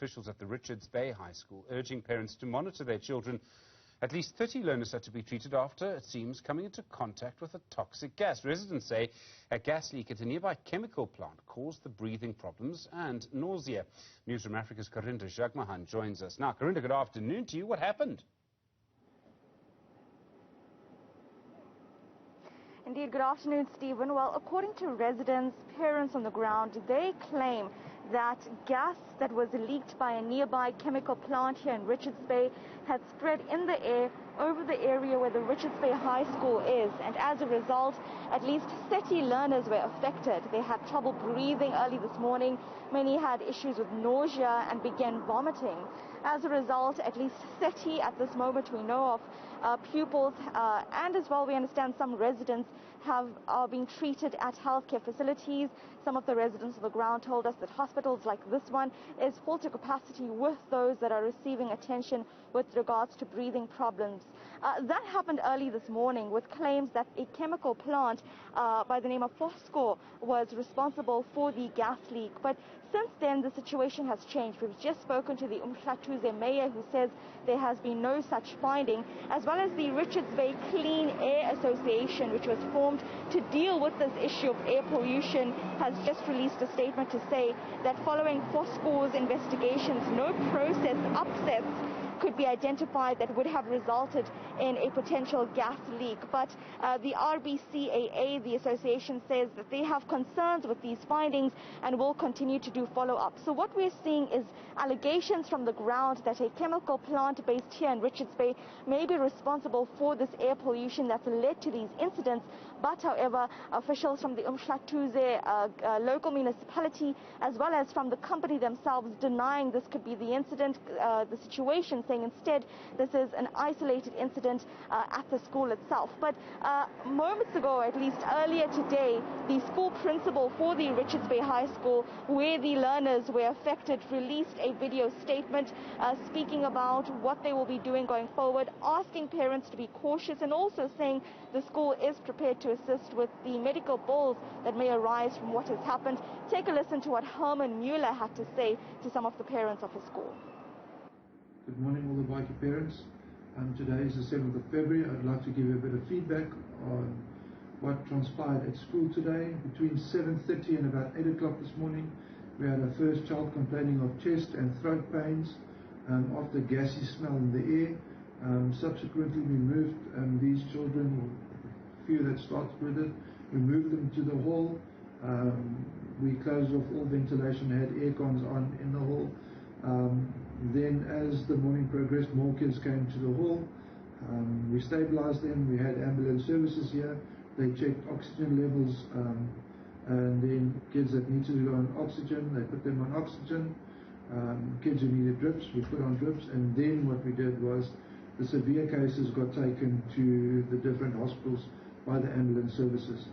officials at the Richards Bay High School urging parents to monitor their children. At least 30 learners are to be treated after, it seems, coming into contact with a toxic gas. Residents say a gas leak at a nearby chemical plant caused the breathing problems and nausea. Newzroom Afrika's Karinda Jagmahan joins us now. Karinda, good afternoon to you. What happened? Indeed, good afternoon, Stephen. Well, according to residents, parents on the ground, they claim that gas that was leaked by a nearby chemical plant here in Richards Bay had spread in the air over the area where the Richards Bay High School is. And as a result, at least 30 learners were affected. They had trouble breathing early this morning. Many had issues with nausea and began vomiting. As a result, at least 30 at this moment we know of pupils and as well we understand some residents are being treated at healthcare facilities. Some of the residents on the ground told us that hospitals like this one is full to capacity with those that are receiving attention with regards to breathing problems. That happened early this morning with claims that a chemical plant by the name of Fosco was responsible for the gas leak. But since then, the situation has changed. We've just spoken to the Umhlathuze mayor, who says there has been no such finding, as well as the Richards Bay Clean Air Association, which was formed to deal with this issue of air pollution, has just released a statement to say that following Fosco's investigations, no process upsets could be identified that would have resulted in a potential gas leak. But the RBCAA, the association, says that they have concerns with these findings and will continue to do follow-up. So what we're seeing is allegations from the ground that a chemical plant based here in Richards Bay may be responsible for this air pollution that's led to these incidents. But however, officials from the Umhlathuze local municipality, as well as from the company themselves, denying this could be the incident, the situation, saying instead this is an isolated incident at the school itself. But moments ago, at least earlier today, the school principal for the Richards Bay High School, where the learners were affected, released a video statement speaking about what they will be doing going forward, asking parents to be cautious, and also saying the school is prepared to assist with the medical bills that may arise from what has happened. Take a listen to what Herman Mueller had to say to some of the parents of his school. Good morning, all the Viking parents. Today is the 7th of February. I'd like to give you a bit of feedback on what transpired at school today. Between 7:30 and about 8 o'clock this morning, we had our first child complaining of chest and throat pains after gassy smell in the air. Subsequently, we moved these children, or a few that started with it, we moved them to the hall. We closed off all ventilation, had air cons on in the hall. Then as the morning progressed, more kids came to the hall. We stabilized them. We had ambulance services here. They checked oxygen levels, and then kids that needed to go on oxygen, they put them on oxygen. Kids who needed drips, we put on drips. And then what we did was the severe cases got taken to the different hospitals by the ambulance services.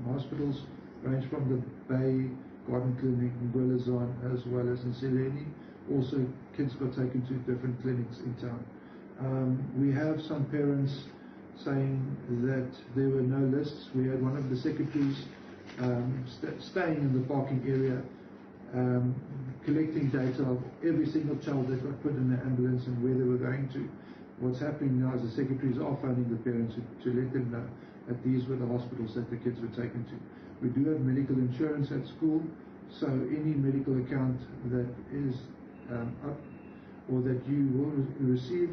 Hospitals range from the Bay Garden Clinic in Gwelazan as well as in Seleni. Also, kids got taken to different clinics in town. We have some parents saying that there were no lists. We had one of the secretaries staying in the parking area, collecting data of every single child that got put in the ambulance and where they were going to. What's happening now is the secretaries are phoning the parents to let them know that these were the hospitals that the kids were taken to. We do have medical insurance at school, so any medical account that is up or that you will receive,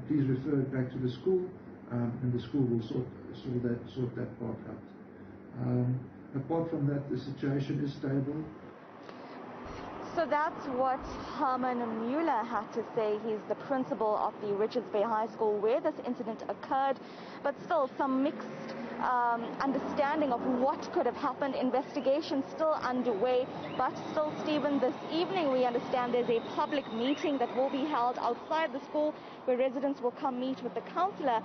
please refer it back to the school, and the school will sort that part out. Apart from that, the situation is stable. So that's what Herman Mueller had to say. He's the principal of the Richards Bay High School where this incident occurred, but still some mixed understanding of what could have happened. Investigation still underway, but still, Stephen, this evening we understand there's a public meeting that will be held outside the school where residents will come meet with the councillor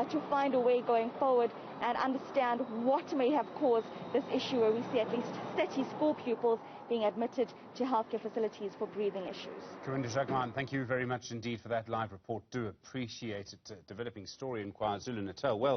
to find a way going forward and understand what may have caused this issue, where we see at least 30 school pupils being admitted to healthcare facilities for breathing issues. Karinda Jagmahan, thank you very much indeed for that live report. Do appreciate it. Developing story in KwaZulu-Natal. Well,